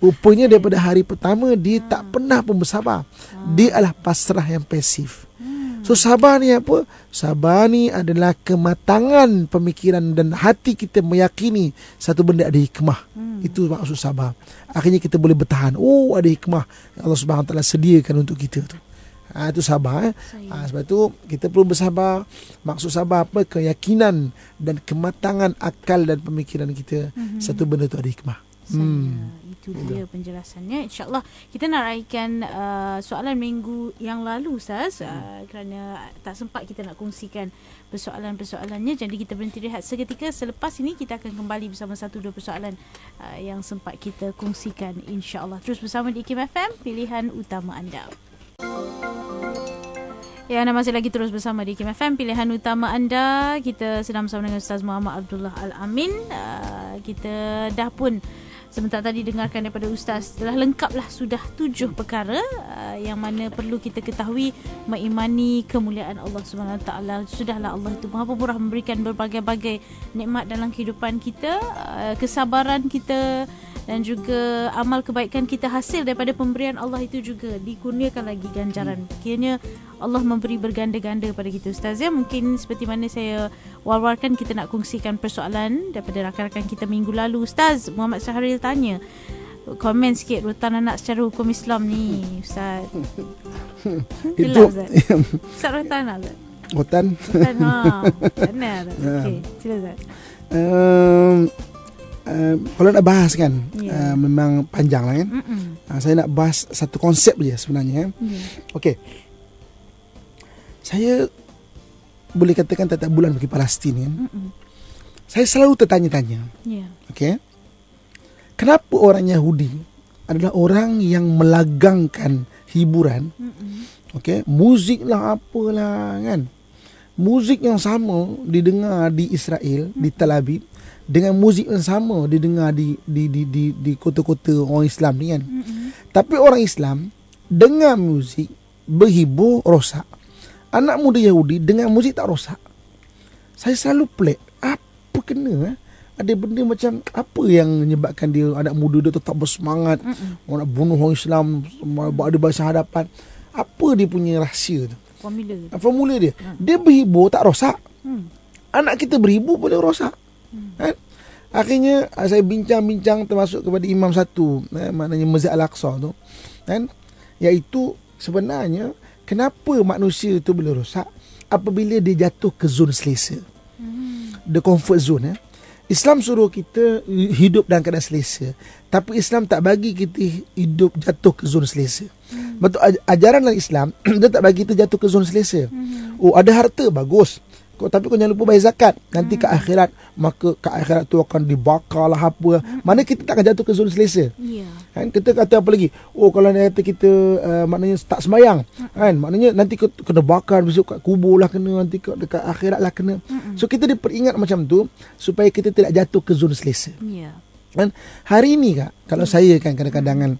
B: Rupanya daripada hari pertama dia tak pernah pun bersabar. Dia adalah pasrah yang pasif. So sabar ni apa? Sabar ni adalah kematangan pemikiran dan hati kita meyakini satu benda ada hikmah. Itu maksud sabar. Akhirnya kita boleh bertahan. Oh, ada hikmah Allah Subhanahu Wa Taala sediakan untuk kita tu. Itu sabar. Sebab tu kita perlu bersabar. Maksud sabar apa? Keyakinan dan kematangan akal dan pemikiran kita satu benda tu ada hikmah.
A: Itu dia penjelasannya. InsyaAllah kita nak raikan soalan minggu yang lalu, Ustaz, kerana tak sempat kita nak kongsikan persoalan-persoalannya. Jadi kita berhenti rehat seketika. Selepas ini kita akan kembali bersama satu dua persoalan yang sempat kita kongsikan, insyaAllah. Terus bersama di IKIM FM, pilihan utama anda. Ya, anda masih lagi terus bersama di IKIM FM, pilihan utama anda. Kita sedang bersama dengan Ustaz Muhammad Abdullah Al-Amin. Kita dah pun sebentar tadi dengarkan daripada Ustaz, telah lengkaplah sudah 7 perkara yang mana perlu kita ketahui mengimani kemuliaan Allah Subhanahu Wa Taala. Sudahlah Allah itu Maha Pemurah memberikan berbagai-bagai nikmat dalam kehidupan kita, kesabaran kita dan juga amal kebaikan kita hasil daripada pemberian Allah itu juga dikurniakan lagi ganjaran. Kiranya Allah memberi berganda-ganda pada kita, Ustaz. Ya, mungkin seperti mana saya war-warkan, kita nak kongsikan persoalan daripada rakan-rakan kita minggu lalu. Ustaz Muhammad Syahril tanya, komen sikit rotan anak secara hukum Islam ni, Ustaz.
B: Itu
A: Ustaz. Ustaz rotan anak.
B: Rotan.
A: Benar. Okey, sila Ustaz.
B: Kalau nak bahas kan, memang panjang lah kan. Saya nak bahas satu konsep je sebenarnya. Okey. Saya boleh katakan tiap bulan pergi Palestin kan. Saya selalu tertanya-tanya. Okey. Kenapa orang Yahudi adalah orang yang melagangkan hiburan? Okey, muzik lah apalah kan. Muzik yang sama didengar di Israel, di Tel Aviv, dengan muzik yang sama didengar di kota-kota orang Islam ni kan. Tapi orang Islam dengar muzik berhibur rosak. Anak muda Yahudi dengar muzik tak rosak. Saya selalu pelik, apa kena ada benda macam apa yang menyebabkan dia, anak muda dia tetap bersemangat, orang nak bunuh orang Islam, ada bahasa hadapan. Apa dia punya rahsia tu? Formula dia. Dia berhibur tak rosak. Anak kita berhibur boleh rosak. Kan? Akhirnya saya bincang-bincang termasuk kepada imam satu, maknanya Masjid Al-Aqsa tu, kan? Iaitu sebenarnya kenapa manusia tu boleh rosak apabila dia jatuh ke zon selesa. The comfort zone. Islam suruh kita hidup dalam keadaan selesa, tapi Islam tak bagi kita hidup jatuh ke zon selesa. Betul, ajaran dalam Islam dia tak bagi kita jatuh ke zon selesa. Oh, ada harta bagus, tapi kau jangan lupa bayar zakat. Nanti ke akhirat, maka ke akhirat tu akan dibakar lah apa. Mana kita tak akan jatuh ke zon selesa. Kan? Kita kata apa lagi? Oh, kalau kata kita maknanya tak sembayang, kan? Maknanya nanti kena bakar, besok kat kubur lah kena, nanti dekat akhirat lah kena. So kita diperingat macam tu supaya kita tidak jatuh ke zon selesa. Kan? Hari ni Kak, kalau saya kan kadang-kadang kan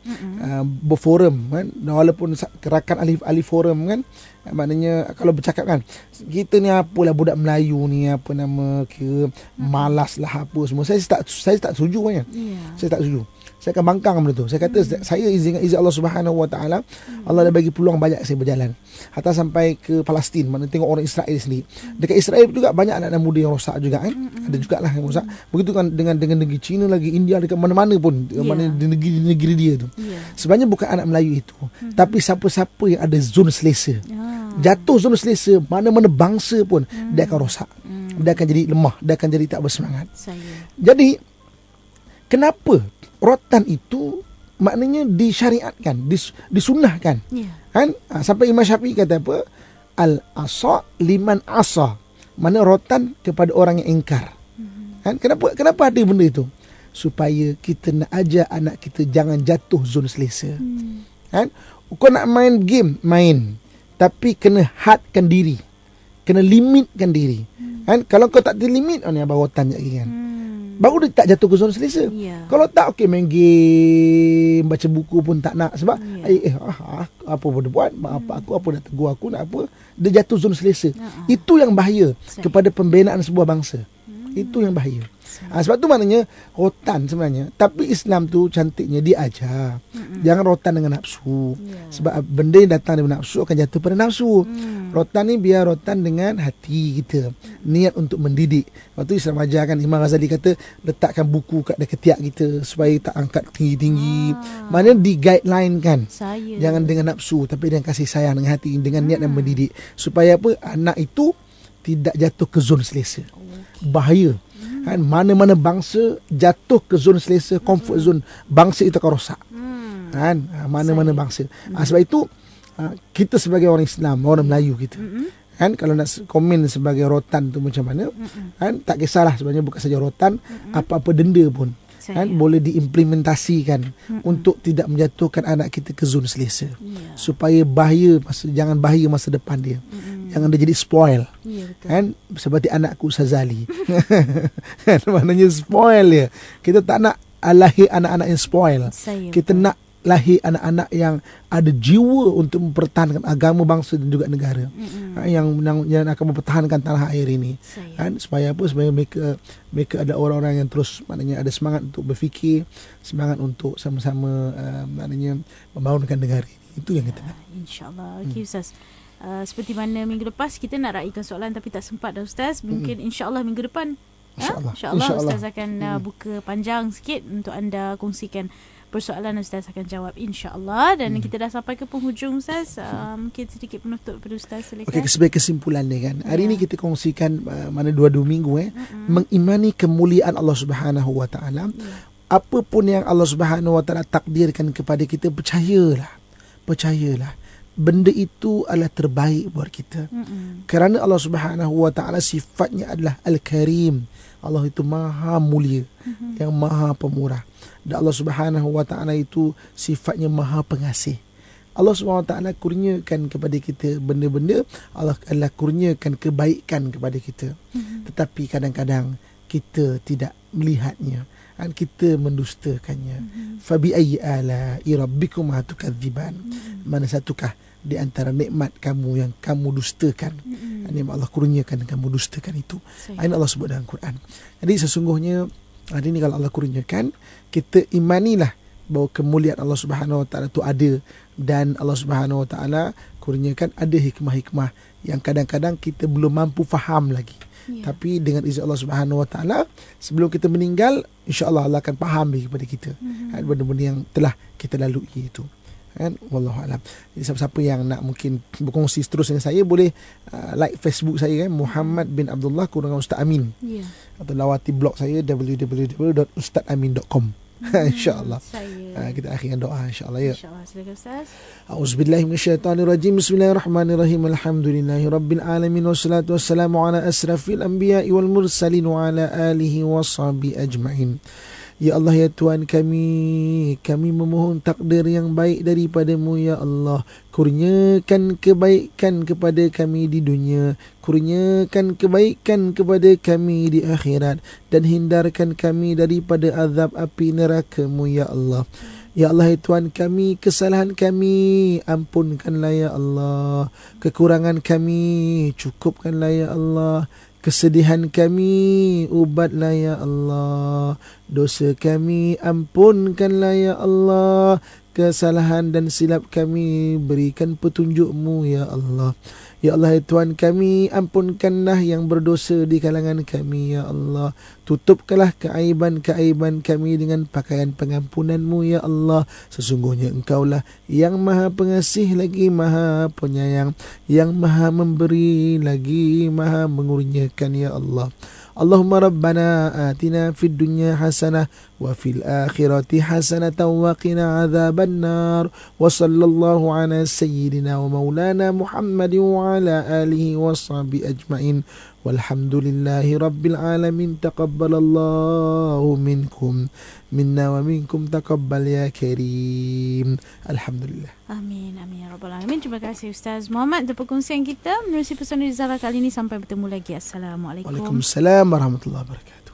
B: berforum kan, walaupun rakan ahli forum kan, maknanya kalau bercakap kan, kita ni apalah budak Melayu ni, apa nama, kira malas lah apa semua. Saya tak setuju kan. Saya tak setuju. Saya akan bangkang benda tu. Saya kata saya izin Allah Subhanahu Wa Taala, Allah dah bagi peluang banyak saya berjalan. Hatta sampai ke Palestin, mana tengok orang Israel sendiri. Dekat Israel juga banyak anak-anak muda yang rosak juga kan. Ada jugalah yang rosak. Begitu kan dengan negeri China lagi, India, dekat mana-mana pun, mana di negeri dia tu. Sebenarnya bukan anak Melayu itu, tapi siapa-siapa yang ada zon selesa. Jatuh zon selesa, mana-mana bangsa pun dia akan rosak. Dia akan jadi lemah, dia akan jadi tak bersemangat. Jadi kenapa rotan itu maknanya disyariatkan, disunnahkan. Kan? Sampai Imam Syafi'i kata apa? Al-asa liman asa. Mana rotan kepada orang yang ingkar. Kan? Kenapa ada benda itu? Supaya kita nak ajar anak kita jangan jatuh zon selesa. Kan? Kau nak main game, main. Tapi kena hadkan diri. Kena limitkan diri. Kan? Kalau kau tak terlimit, ni abang rotan je lagi kan. Baru dia tak jatuh ke zon selesa. Kalau tak, okey, main game, baca buku pun tak nak. Sebab apa pun dia buat, apa dah tegur aku, nak apa, dia jatuh zon selesa. Itu yang bahaya kepada pembinaan sebuah bangsa. Itu yang bahaya. Sebab tu maknanya rotan sebenarnya. Tapi Islam tu cantiknya dia ajar. Jangan rotan dengan nafsu. Sebab benda yang datang dari nafsu akan jatuh pada nafsu. Rotan ni biar rotan dengan hati kita. Niat untuk mendidik. Lepas tu Islam ajarkan, Imam Ghazali kata letakkan buku kat ketiak kita supaya tak angkat tinggi-tinggi. Maknanya di guideline kan. Jangan dengan nafsu tapi dengan kasih sayang, dengan hati, dengan niat yang mendidik. Supaya apa? Anak itu tidak jatuh ke zon selesa. Bahaya. Kan, mana-mana bangsa jatuh ke zon selesa, comfort zone, bangsa itu akan rosak. Kan, mana-mana bangsa. Sebab itu kita sebagai orang Islam, orang Melayu kita, kan, kalau nak komen sebagai rotan tu macam mana, kan, tak kisahlah sebenarnya, bukan saja rotan, apa-apa denda pun kan boleh diimplementasikan untuk tidak menjatuhkan anak kita ke zon selesa. Supaya jangan bahaya masa depan dia. Jangan dia jadi spoil. Kan, seperti anakku Sazali. Kan, maknanya spoil dia. Kita tak nak lahir anak-anak yang spoil. Kita nak lahir anak-anak yang ada jiwa untuk mempertahankan agama bangsa dan juga negara. Yang akan mempertahankan tanah air ini. Kan, supaya apa? Supaya mereka ada orang-orang yang terus maknanya ada semangat untuk berfikir, semangat untuk sama-sama maknanya membangunkan negara ini. Itu yang kita nak.
A: InsyaAllah. Okey Ustaz. Seperti mana minggu lepas kita nak raikan soalan tapi tak sempat dah Ustaz. Mungkin insyaAllah minggu depan InsyaAllah Ustaz akan buka panjang sikit untuk anda kongsikan persoalan, Ustaz akan jawab insyaAllah. Dan kita dah sampai ke penghujung Ustaz. Mungkin sedikit penutup pada Ustaz, silakan.
B: Okey, sebagai kesimpulan ni kan, hari ini kita kongsikan mana 2 minggu mengimani kemuliaan Allah Subhanahu Wa Taala. Apapun yang Allah Subhanahu Wa Taala takdirkan kepada kita, percayalah. Benda itu adalah terbaik buat kita. Kerana Allah Subhanahu Wa Taala sifatnya adalah Al-Karim. Allah itu maha mulia, yang maha pemurah. Dan Allah Subhanahu Wa Taala itu sifatnya maha pengasih. Allah Subhanahu Wa Taala kurniakan kepada kita benda-benda, Allah adalah kurniakan kebaikan kepada kita. Tetapi kadang-kadang kita tidak melihatnya, dan kita mendustakannya. Fabi ayyi ala'i rabbikuma tukadziban. Mana satukah di antara nikmat kamu yang kamu dustakan? Nikmat Allah kurniakan kamu dustakan itu. Ini Allah sebut dalam Quran. Jadi sesungguhnya hari ini kalau Allah kurniakan, kita imanilah bahawa kemuliaan Allah Subhanahu Wa Taala itu ada, dan Allah Subhanahu Wa Taala kurniakan ada hikmah-hikmah yang kadang-kadang kita belum mampu faham lagi. Tapi dengan izin Allah Subhanahu Wa Taala, sebelum kita meninggal, insya-Allah Allah akan faham kepada kita benda-benda yang telah kita lalui itu. Kan, wallahu alam. Jadi siapa-siapa yang nak mungkin berkongsi terus dengan saya, boleh like Facebook saya kan, Muhammad bin Abdullah kurungan Ustaz Amin. Atau lawati blog saya www.ustazamin.com. InsyaAllah. Kita akhirkan doa insyaAllah ya.
A: InsyaAllah. Silakan Ustaz.
B: A'udzubillahi minasyaitanirrajim. Bismillahirrahmanirrahim. Alhamdulillahi rabbil alamin, wassalatu wassalamu ala asrafil anbiya'i wal mursalin wa ala alihi washabihi ajma'in. Ya Allah, ya Tuhan kami memohon takdir yang baik daripada-Mu ya Allah. Kurniakan kebaikan kepada kami di dunia, kurniakan kebaikan kepada kami di akhirat, dan hindarkan kami daripada azab api neraka-Mu ya Allah. Ya Allah, ya Tuhan kami, kesalahan kami ampunkanlah ya Allah. Kekurangan kami cukupkanlah ya Allah. Kesedihan kami ubatlah ya Allah. Dosa kami ampunkanlah ya Allah. Kesalahan dan silap kami berikan petunjuk-Mu ya Allah. Ya Allah, ya Tuhan kami, ampunkanlah yang berdosa di kalangan kami ya Allah. Tutupkanlah keaiban-keaiban kami dengan pakaian pengampunan-Mu ya Allah. Sesungguhnya Engkaulah yang maha pengasih lagi maha penyayang, yang maha memberi lagi maha mengurniakan ya Allah. Allahumma rabbana atina fid dunya hasanah wa fil akhirati hasanatan wa qina adzaban nar. Wa sallallahu ala sayyidina wa maulana Muhammadin wa ala alihi wa sahbihi ajma'in. Walhamdulillahi rabbil alamin. Taqabbalallahu minkum minna wa minkum taqabbal ya karim. Alhamdulillah.
A: Amin, amin ya rabbal alamin. Terima kasih Ustaz Muhammad untuk perkongsian kita menerusi pesona Rizala kali ini. Sampai bertemu lagi. Assalamualaikum.
B: Waalaikumsalam warahmatullahi wabarakatuh.